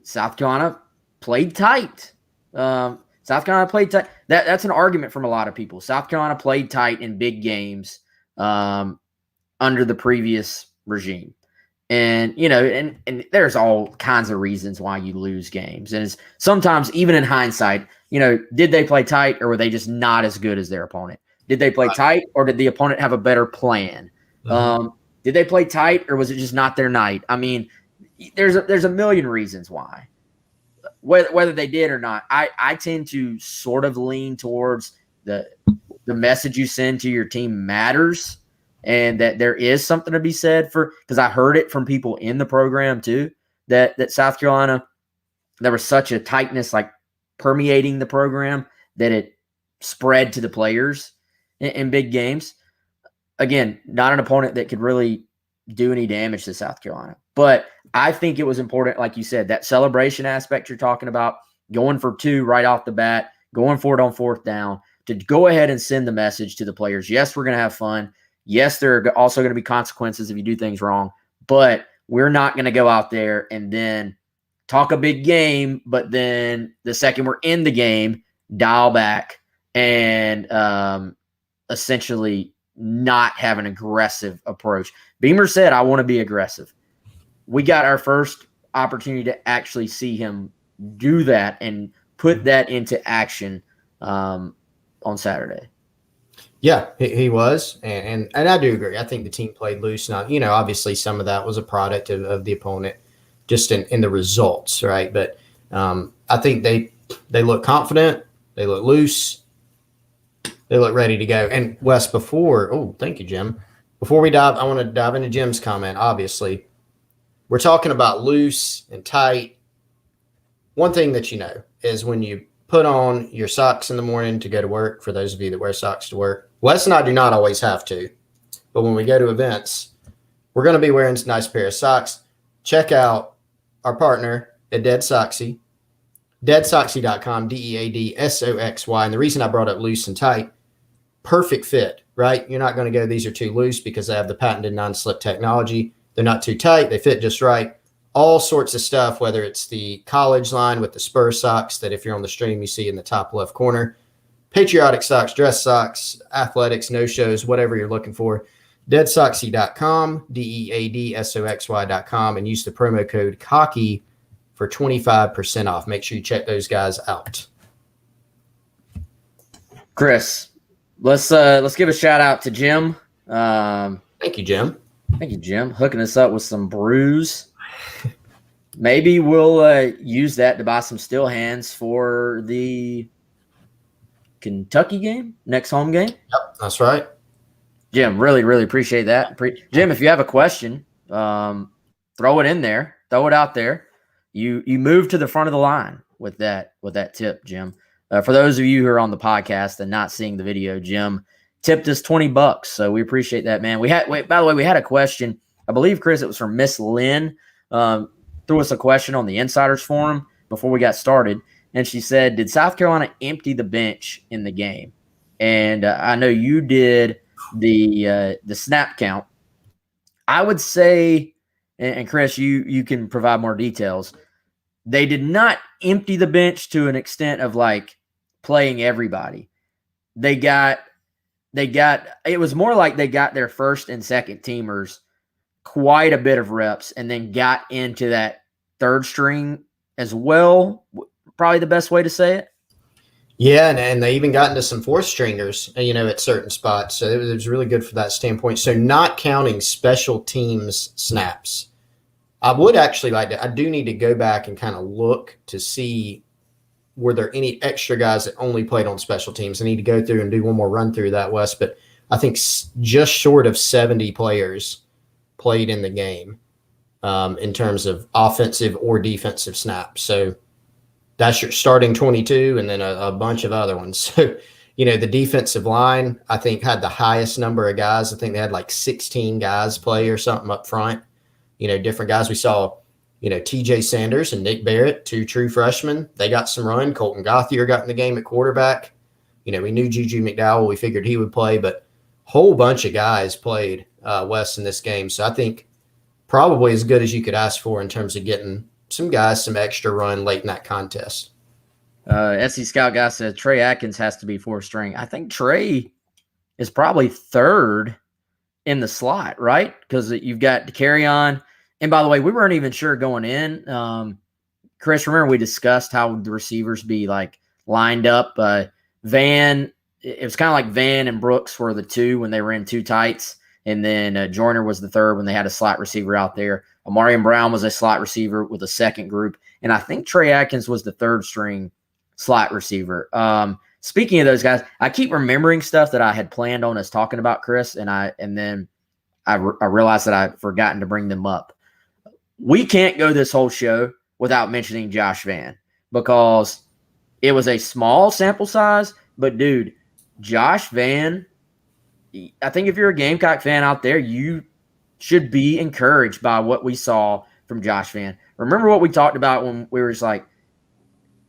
South Carolina played tight. South Carolina played tight. That's an argument from a lot of people. South Carolina played tight in big games under the previous regime. And, and there's all kinds of reasons why you lose games. And it's sometimes, even in hindsight, did they play tight or were they just not as good as their opponent? Did they play tight or did the opponent have a better plan? Mm-hmm. Did they play tight or was it just not their night? I mean, there's a million reasons why. Whether they did or not, I tend to sort of lean towards the message you send to your team matters. And that there is something to be said for, because I heard it from people in the program too, that South Carolina, there was such a tightness like permeating the program that it spread to the players in big games. Again, not an opponent that could really do any damage to South Carolina. But I think it was important, like you said, that celebration aspect you're talking about, going for 2 right off the bat, going for it on 4th down, to go ahead and send the message to the players. Yes, we're going to have fun. Yes, there are also going to be consequences if you do things wrong, but we're not going to go out there and then talk a big game, but then the second we're in the game, dial back and essentially not have an aggressive approach. Beamer said, I want to be aggressive. We got our first opportunity to actually see him do that and put that into action on Saturday. Yeah, he was, and I do agree. I think the team played loose. Now, obviously some of that was a product of the opponent just in the results, right? But I think they look confident. They look loose. They look ready to go. And Wes, thank you, Jim. Before we dive, I want to dive into Jim's comment, obviously. we're talking about loose and tight. One thing that you know is when you put on your socks in the morning to go to work, for those of you that wear socks to work, Wes and I do not always have to, but when we go to events, we're going to be wearing a nice pair of socks. Check out our partner at Dead Soxy, deadsoxy.com, DEADSOXY. And the reason I brought up loose and tight, perfect fit, right? You're not going to go, these are too loose, because they have the patented non-slip technology. They're not too tight. They fit just right. All sorts of stuff, whether it's the college line with the Spur socks that if you're on the stream, you see in the top left corner, patriotic socks, dress socks, athletics, no-shows, whatever you're looking for. Deadsoxy.com, DEADSOXY.com, and use the promo code COCKY for 25% off. Make sure you check those guys out. Chris, let's give a shout out to Jim. Thank you, Jim. Thank you, Jim, hooking us up with some brews. Maybe we'll use that to buy some still hands for the Kentucky game, next home game. Yep, that's right. Jim, really, really appreciate that. Jim, if you have a question, throw it in there. Throw it out there. You move to the front of the line with that tip, Jim. For those of you who are on the podcast and not seeing the video, Jim tipped us $20, so we appreciate that, man. By the way, we had a question. I believe, Chris, it was from Miss Lynn. Threw us a question on the Insiders Forum before we got started, and she said, "Did South Carolina empty the bench in the game?" And I know you did the snap count. I would say, and Chris, you can provide more details. They did not empty the bench to an extent of like playing everybody. It was more like they got their first and second teamers quite a bit of reps and then got into that third string as well. Probably the best way to say it. Yeah, and they even got into some fourth stringers, at certain spots. So it was really good for that standpoint. So not counting special teams snaps. I would actually like to – I do need to go back and kind of look to see were there any extra guys that only played on special teams. I need to go through and do one more run through that, Wes. But I think just short of 70 players played in the game in terms of offensive or defensive snaps. So that's your starting 22 and then a bunch of other ones. So, the defensive line, I think, had the highest number of guys. I think they had like 16 guys play or something up front. Different guys. We saw, TJ Sanders and Nick Barrett, two true freshmen. They got some run. Colton Gothier got in the game at quarterback. We knew Juju McDowell. We figured he would play, but a whole bunch of guys played West in this game. So I think probably as good as you could ask for in terms of getting some guys some extra run late in that contest. SC Scout guy said Trey Atkins has to be fourth string. I think Trey is probably third in the slot, right? Because you've got to carry on. And by the way, we weren't even sure going in. Chris, remember we discussed how the receivers be like lined up. Van, it was kind of like Van and Brooks were the two when they were in two tights. And then Joyner was the third when they had a slot receiver out there. Amarian Brown was a slot receiver with a second group. And I think Trey Atkins was the third string slot receiver. Speaking of those guys, I keep remembering stuff that I had planned on us talking about, Chris, and then I realized that I've forgotten to bring them up. We can't go this whole show without mentioning Josh Van because it was a small sample size, but dude, Josh Van, I think if you're a Gamecock fan out there, you should be encouraged by what we saw from Josh Van. Remember what we talked about when we were just like,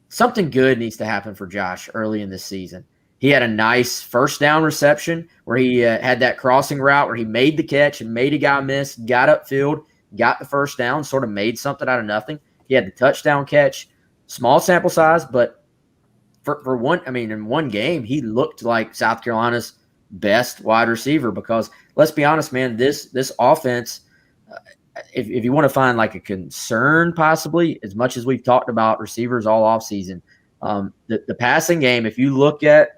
something good needs to happen for Josh early in this season. He had a nice first down reception where he had that crossing route where he made the catch and made a guy miss, got upfield, got the first down, sort of made something out of nothing. He had the touchdown catch, small sample size, but for one, in one game, he looked like South Carolina's best wide receiver because let's be honest, man, this offense, if you want to find like a concern possibly, as much as we've talked about receivers all offseason, the passing game, if you look at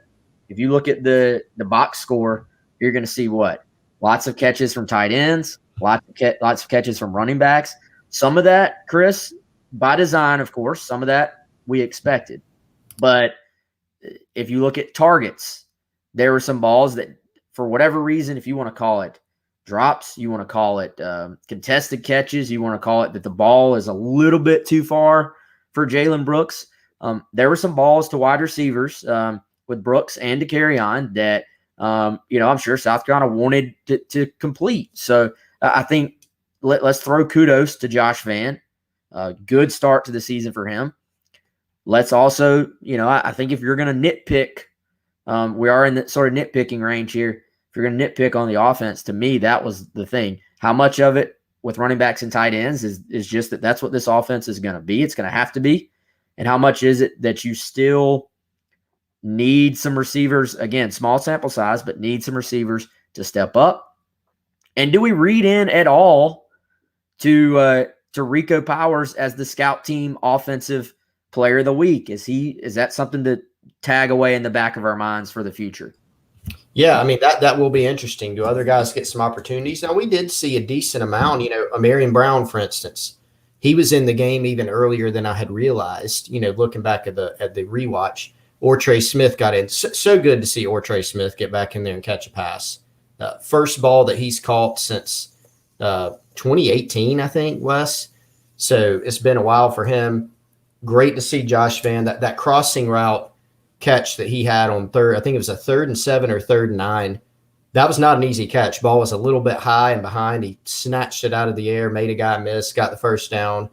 the box score, you're going to see what? Lots of catches from tight ends, lots of catches from running backs. Some of that, Chris, by design, of course, some of that we expected. But if you look at targets, there were some balls that, for whatever reason, if you want to call it, drops, you want to call it contested catches, you want to call it that the ball is a little bit too far for Jalen Brooks. There were some balls to wide receivers with Brooks and to carry on that, I'm sure South Carolina wanted to complete. So I think let's throw kudos to Josh Vann. Good start to the season for him. Let's also, I think if you're going to nitpick, we are in the sort of nitpicking range here. If you're going to nitpick on the offense, to me, that was the thing. How much of it with running backs and tight ends is just that's what this offense is going to be. It's going to have to be. And how much is it that you still need some receivers, again, small sample size, but need some receivers to step up? And do we read in at all to Rico Powers as the scout team offensive player of the week? Is that something to tag away in the back of our minds for the future? Yeah, I mean, that will be interesting. Do other guys get some opportunities? Now, we did see a decent amount, Marion Brown, for instance. He was in the game even earlier than I had realized, looking back at the rewatch. Ortre Smith got in. So good to see Ortre Smith get back in there and catch a pass. First ball that he's caught since 2018, I think, Wes. So it's been a while for him. Great to see Josh Vann, that crossing route catch that he had on third. I think it was a 3rd and 7 or 3rd and 9. That was not an easy catch. Ball was a little bit high and behind. He snatched it out of the air, made a guy miss, got the first down.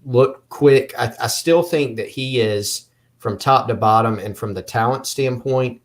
Looked quick. I still think that he is, from top to bottom and from the talent standpoint,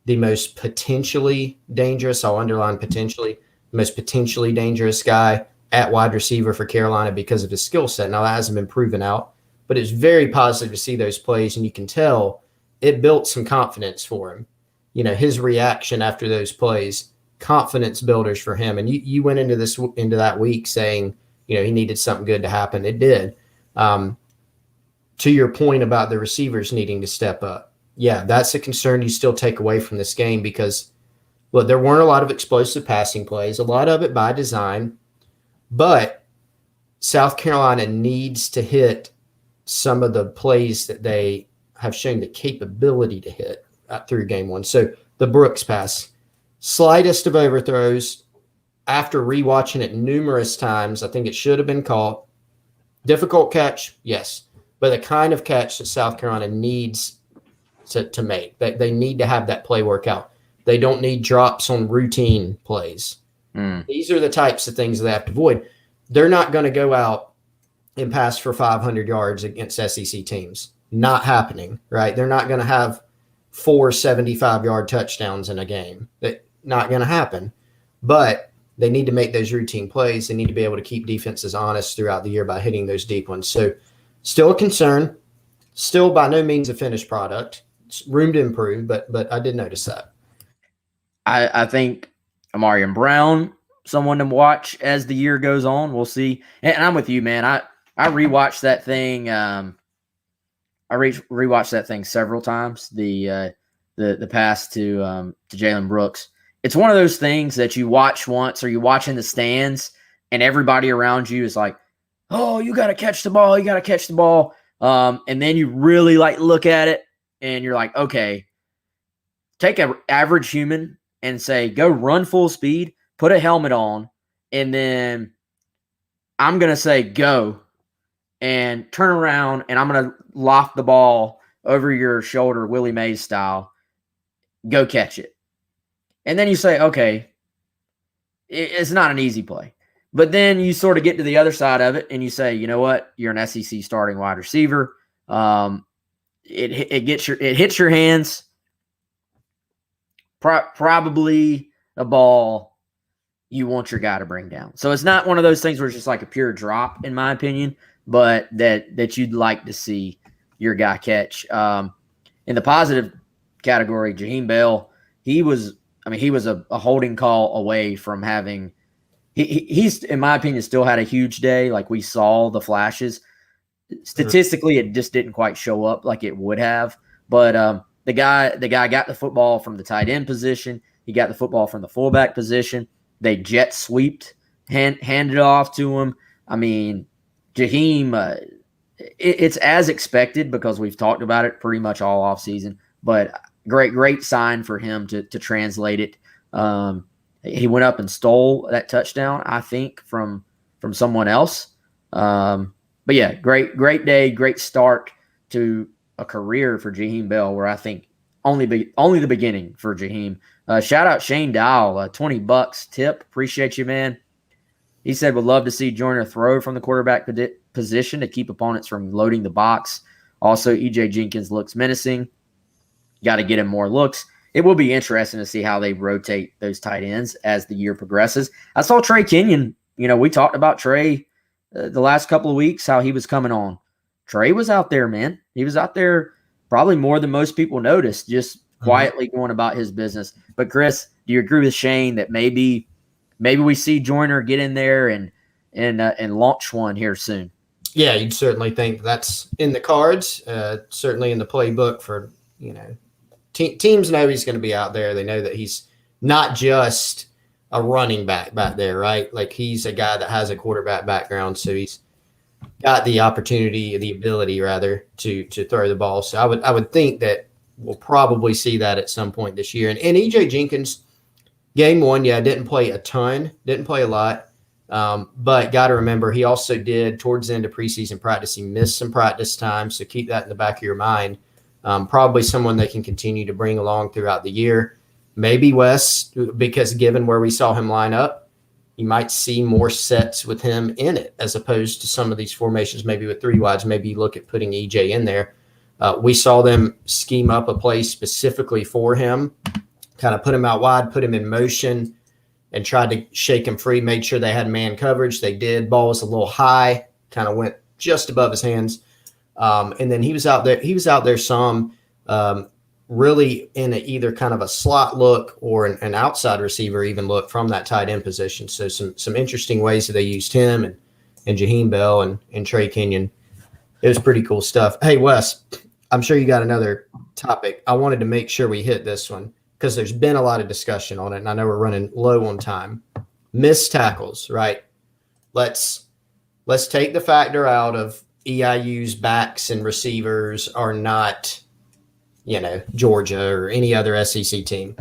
the most potentially dangerous, I'll underline potentially, the most potentially dangerous guy at wide receiver for Carolina because of his skill set. Now, that hasn't been proven out, but it's very positive to see those plays, and you can tell it built some confidence for him. His reaction after those plays, confidence builders for him. And you went into that week saying, he needed something good to happen. It did. To your point about the receivers needing to step up, yeah, that's a concern you still take away from this game because, well, there weren't a lot of explosive passing plays, a lot of it by design, but South Carolina needs to hit some of the plays that they have shown the capability to hit through game one. So the Brooks pass, slightest of overthrows. After rewatching it numerous times, I think it should have been caught. Difficult catch, yes, but the kind of catch that South Carolina needs to make. They need to have that play work out. They don't need drops on routine plays. These are the types of things they have to avoid. They're not going to go out and pass for 500 yards against SEC teams. Not happening, right? They're not going to have 4 75-yard touchdowns in a game. That's not going to happen. But they need to make those routine plays. They need to be able to keep defenses honest throughout the year by hitting those deep ones. So still a concern. Still by no means a finished product. It's room to improve, but I did notice that. I think Amarian Brown, someone to watch as the year goes on. We'll see. And I'm with you, man. I rewatched that thing. I rewatched that thing several times. The pass to Jalen Brooks. It's one of those things that you watch once, or you watch in the stands, and everybody around you is like, "Oh, you got to catch the ball! You got to catch the ball!" And then you really look at it, and you're like, "Okay, take an average human and say, go run full speed, put a helmet on, and then I'm gonna say go." And turn around, and I'm going to loft the ball over your shoulder, Willie Mays style. Go catch it. And then you say, okay, it's not an easy play. But then you sort of get to the other side of it, and you say, you know what? You're an SEC starting wide receiver. It hits your hands. Probably a ball you want your guy to bring down. So it's not one of those things where it's just like a pure drop, in my opinion, but that you'd like to see your guy catch. In the positive category, Jaheim Bell, he was a holding call away from having he's, in my opinion, still had a huge day. Like, we saw the flashes. Statistically, it just didn't quite show up like it would have. But the guy got the football from the tight end position. He got the football from the fullback position. They jet sweeped, handed it off to him. I mean, Jaheim, it's as expected because we've talked about it pretty much all offseason. But great sign for him to translate it. He went up and stole that touchdown, I think, from someone else. But yeah, great day, great start to a career for Jaheim Bell, where I think only the beginning for Jaheim. Shout out Shane Dial, $20 tip. Appreciate you, man. He said, would love to see Joyner throw from the quarterback position to keep opponents from loading the box. Also, EJ Jenkins looks menacing. Got to get him more looks. It will be interesting to see how they rotate those tight ends as the year progresses. I saw Trey Kenyon. We talked about Trey the last couple of weeks, how he was coming on. Trey was out there, man. He was out there probably more than most people noticed, just quietly going about his business. But Chris, do you agree with Shane that maybe we see Joyner get in there and launch one here soon? Yeah, you'd certainly think that's in the cards, certainly in the playbook for, teams know he's going to be out there. They know that he's not just a running back there, right? Like he's a guy that has a quarterback background, so he's got the opportunity, the ability rather, to throw the ball. So I would think that we'll probably see that at some point this year. And EJ Jenkins, game one, didn't play a ton, didn't play a lot. But got to remember, he also did towards the end of preseason practice, he missed some practice time. So keep that in the back of your mind. Probably someone they can continue to bring along throughout the year. Maybe Wes, because given where we saw him line up, you might see more sets with him in it as opposed to some of these formations, maybe with three wides. Maybe you look at putting EJ in there. We saw them scheme up a play specifically for him, kind of put him out wide, put him in motion, and tried to shake him free, made sure they had man coverage. They did. Ball was a little high, kind of went just above his hands. And then he was out there some, really in either kind of a slot look or an outside receiver even look from that tight end position. So some interesting ways that they used him and Jaheim Bell and Trey Kenyon. It was pretty cool stuff. Hey, Wes, I'm sure you got another topic. I wanted to make sure we hit this one because there's been a lot of discussion on it, and I know we're running low on time. Missed tackles, right? Let's take the factor out of EIU's backs and receivers are not, Georgia or any other SEC team.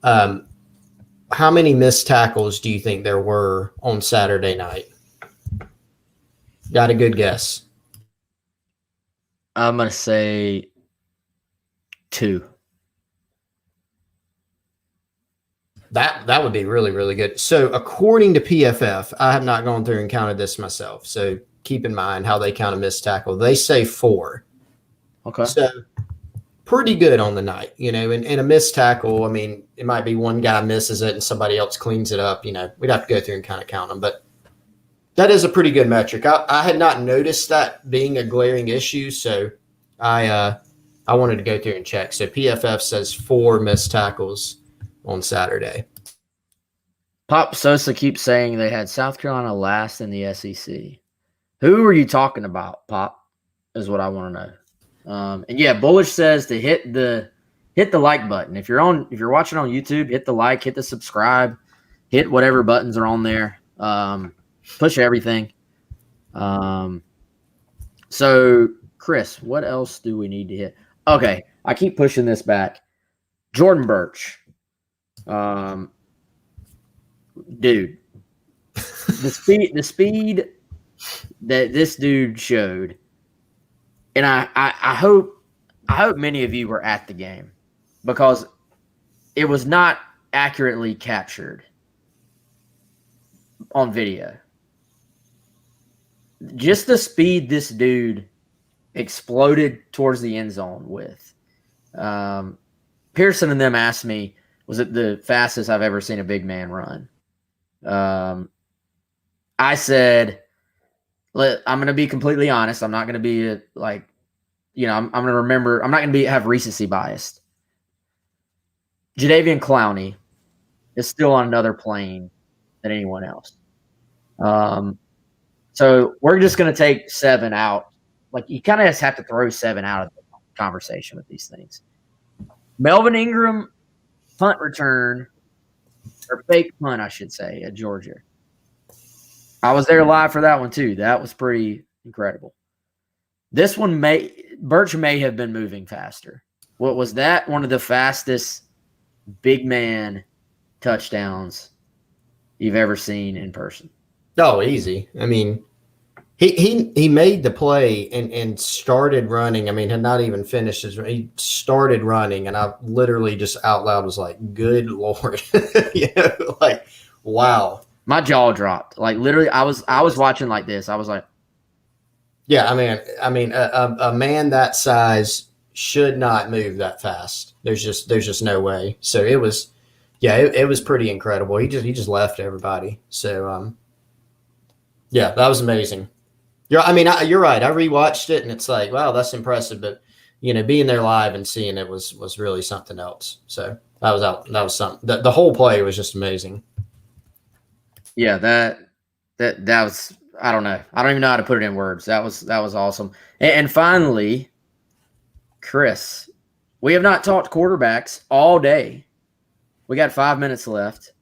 How many missed tackles do you think there were on Saturday night? Got a good guess? I'm going to say 2. That would be really, really good. So according to PFF, I have not gone through and counted this myself. So keep in mind how they count a missed tackle. They say 4. Okay. So pretty good on the night, and a missed tackle. I mean, it might be one guy misses it and somebody else cleans it up. We'd have to go through and kind of count them, but that is a pretty good metric. I had not noticed that being a glaring issue. So I wanted to go through and check. So PFF says 4 missed tackles on Saturday. Pop Sosa keeps saying they had South Carolina last in the SEC. Who are you talking about, Pop? Is what I want to know. And yeah, Bullish says to hit the like button. If you're watching on YouTube, hit the like, hit the subscribe, hit whatever buttons are on there. Push everything. So Chris, what else do we need to hit? Okay, I keep pushing this back. Jordan Burch. Dude, the speed that this dude showed, and I hope many of you were at the game because it was not accurately captured on video. Just the speed this dude exploded towards the end zone with. Pearson and them asked me, was it the fastest I've ever seen a big man run? I said, I'm going to be completely honest. I'm not going to be I'm going to remember. I'm not going to have recency biased. Jadeveon Clowney is still on another plane than anyone else. So we're just going to take 7 out. Like, you kind of just have to throw 7 out of the conversation with these things. Melvin Ingram, punt return, or fake punt, I should say, at Georgia. I was there live for that one too. That was pretty incredible. This one Burch may have been moving faster. What was that? One of the fastest big man touchdowns you've ever seen in person? Oh, easy. I mean, he made the play and started running. I mean, had not even finished his. He started running, and I literally just out loud was like, "Good Lord," like, wow. My jaw dropped. Like literally, I was watching like this. I was like, yeah. I mean, a man that size should not move that fast. There's just no way. So it was, yeah, it was pretty incredible. He just left everybody. So yeah, that was amazing. You're right. I rewatched it and it's like, wow, that's impressive. But being there live and seeing it was really something else. So that was something. The whole play was just amazing. yeah, that was, I don't know. I don't even know how to put it in words. That was awesome. And finally, Chris, we have not talked quarterbacks all day. We got 5 minutes left.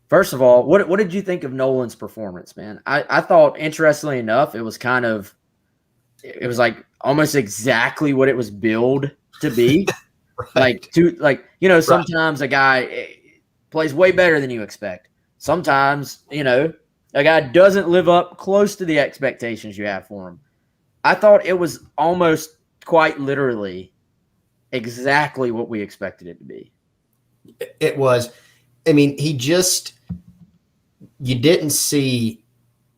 First of all, what did you think of Nolan's performance, man? I thought, interestingly enough, it was like almost exactly what it was billed to be. Right. Sometimes a guy plays way better than you expect. Sometimes, a guy doesn't live up close to the expectations you have for him. I thought it was almost quite literally exactly what we expected it to be. It was. I mean, you didn't see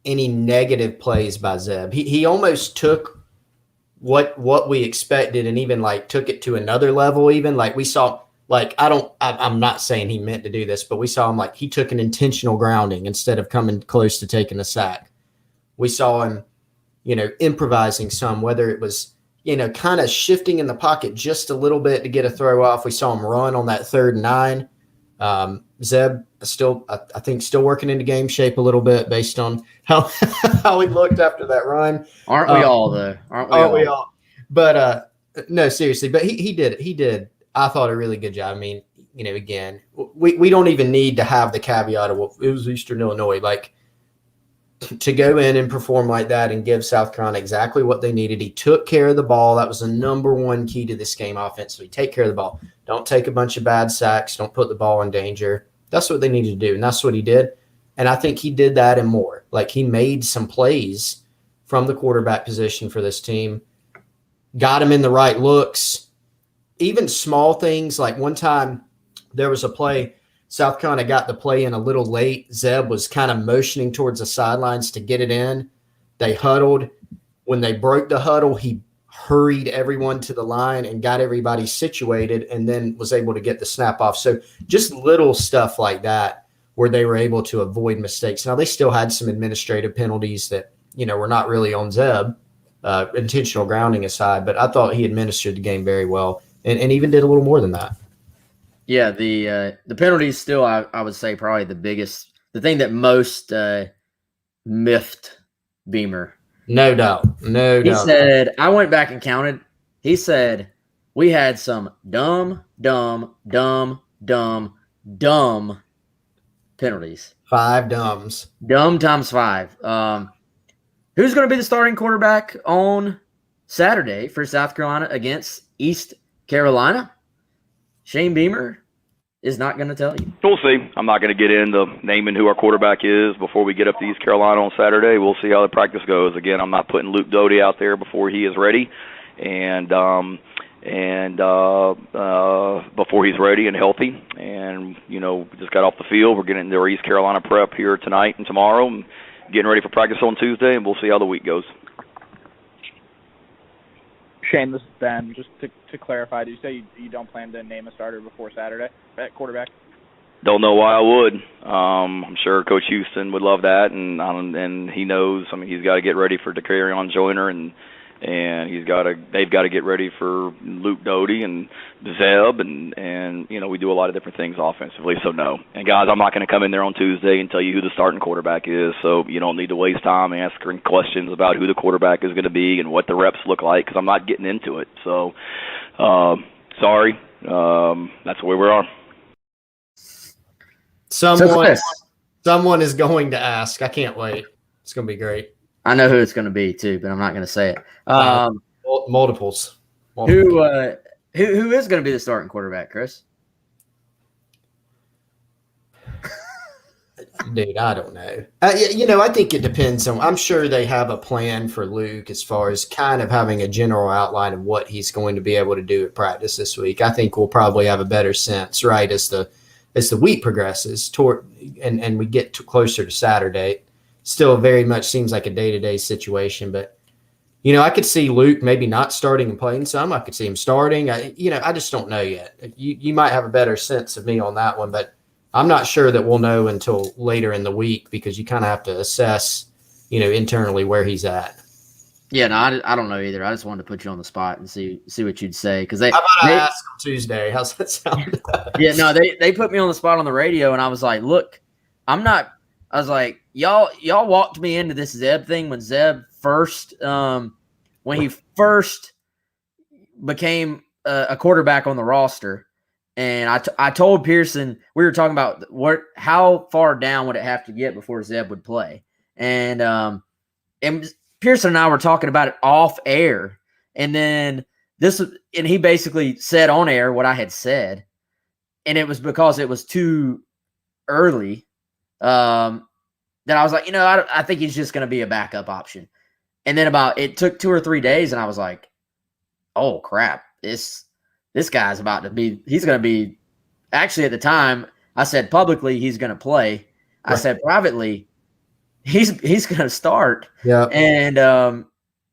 any negative plays by Zeb. He almost took what we expected and even like took it to another level. Even like we saw, like, I'm not saying he meant to do this, but we saw him like he took an intentional grounding instead of coming close to taking a sack. We saw him, improvising some, whether it was, kind of shifting in the pocket just a little bit to get a throw off. We saw him run on that 3rd and 9. Zeb I think still working into game shape a little bit based on how he looked after that run. Aren't we all though? Aren't we all? But no, seriously. But he did. I thought a really good job. I mean, again, we don't even need to have the caveat of, well, it was Eastern Illinois. Like, to go in and perform like that and give South Carolina exactly what they needed. He took care of the ball. That was the number one key to this game offensively. Take care of the ball. Don't take a bunch of bad sacks. Don't put the ball in danger. That's what they needed to do, and that's what he did. And I think he did that and more. Like, he made some plays from the quarterback position for this team, got him in the right looks, even small things. Like one time there was a play, South Carolina got the play in a little late. Zeb was kind of motioning towards the sidelines to get it in. They huddled. When they broke the huddle, he hurried everyone to the line and got everybody situated and then was able to get the snap off. So just little stuff like that where they were able to avoid mistakes. Now, they still had some administrative penalties that, were not really on Zeb, intentional grounding aside, but I thought he administered the game very well and even did a little more than that. Yeah, the penalties still, I would say, probably the thing that most miffed Beamer. No doubt. He said, I went back and counted. He said, we had some dumb penalties. 5 dumbs. Dumb times 5. Who's going to be the starting quarterback on Saturday for South Carolina against East Carolina? Shane Beamer is not going to tell you. We'll see. I'm not going to get into naming who our quarterback is before we get up to East Carolina on Saturday. We'll see how the practice goes. Again, I'm not putting Luke Doty out there before he is ready, and before he's ready and healthy. And we just got off the field. We're getting into our East Carolina prep here tonight and tomorrow, and getting ready for practice on Tuesday. And we'll see how the week goes. Shane, this is Ben. Just to clarify, did you say you don't plan to name a starter before Saturday at quarterback? Don't know why I would. I'm sure Coach Houston would love that, and he knows. I mean, he's got to get ready for DeCarrion Joyner, and they've got to get ready for Luke Doty and Zeb, and we do a lot of different things offensively. So no, and guys, I'm not going to come in there on Tuesday and tell you who the starting quarterback is. So you don't need to waste time asking questions about who the quarterback is going to be and what the reps look like, because I'm not getting into it. So sorry, that's the way we are. Someone is going to ask. I can't wait. It's going to be great. I know who it's going to be too, but I'm not going to say it. Multiples. Who is going to be the starting quarterback, Chris? Dude, I don't know. I think it depends on. I'm sure they have a plan for Luke as far as kind of having a general outline of what he's going to be able to do at practice this week. I think we'll probably have a better sense, right, as the week progresses toward and we get closer to Saturday. Still, very much seems like a day-to-day situation, but I could see Luke maybe not starting and playing some. I could see him starting. I just don't know yet. You might have a better sense of me on that one, but I'm not sure that we'll know until later in the week because you kind of have to assess, internally where he's at. Yeah, no, I don't know either. I just wanted to put you on the spot and see what you'd say because How about I ask him Tuesday? How's that sound? Yeah, no, they put me on the spot on the radio, and I was like, look, I'm not. I was like, y'all walked me into this Zeb thing when Zeb first, when he first became a quarterback on the roster. And I told Pearson, we were talking about how far down would it have to get before Zeb would play. And Pearson and I were talking about it off air. And then he basically said on air what I had said. And it was because it was too early. That I was like, I think he's just going to be a backup option. And then it took 2 or 3 days. And I was like, oh crap, this guy's he's going to be, actually at the time, I said publicly he's going to play. Right. I said privately, he's going to start. Yeah. And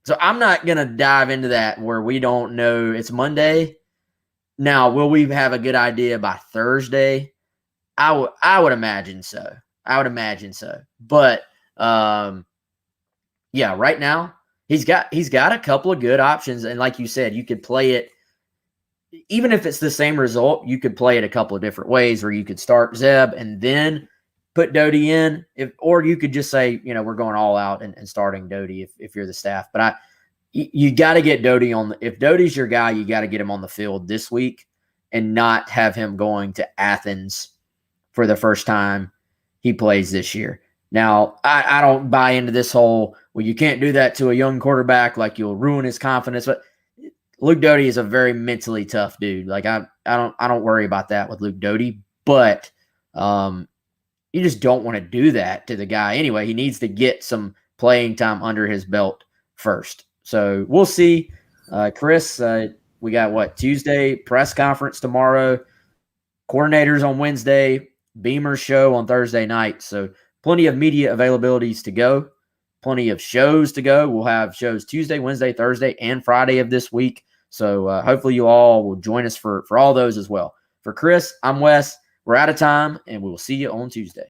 so I'm not going to dive into that where we don't know. It's Monday. Now, will we have a good idea by Thursday? I would imagine so. But yeah, right now he's got a couple of good options. And like you said, you could play it. Even if it's the same result, you could play it a couple of different ways where you could start Zeb and then put Doty in, or you could just say, we're going all out and starting Doty if you're the staff. But you got to get Doty if Doty's your guy, you got to get him on the field this week and not have him going to Athens for the first time he plays this year. Now, I don't buy into this whole, well, you can't do that to a young quarterback, like you'll ruin his confidence, but Luke Doty is a very mentally tough dude. Like I don't worry about that with Luke Doty, but you just don't want to do that to the guy anyway. He needs to get some playing time under his belt first. So we'll see. Chris, we got Tuesday press conference tomorrow, coordinators on Wednesday, Beamer show on Thursday night. So plenty of media availabilities to go, plenty of shows to go. We'll have shows Tuesday, Wednesday, Thursday, and Friday of this week. So hopefully you all will join us for all those as well. For Chris, I'm Wes. We're out of time, and we will see you on Tuesday.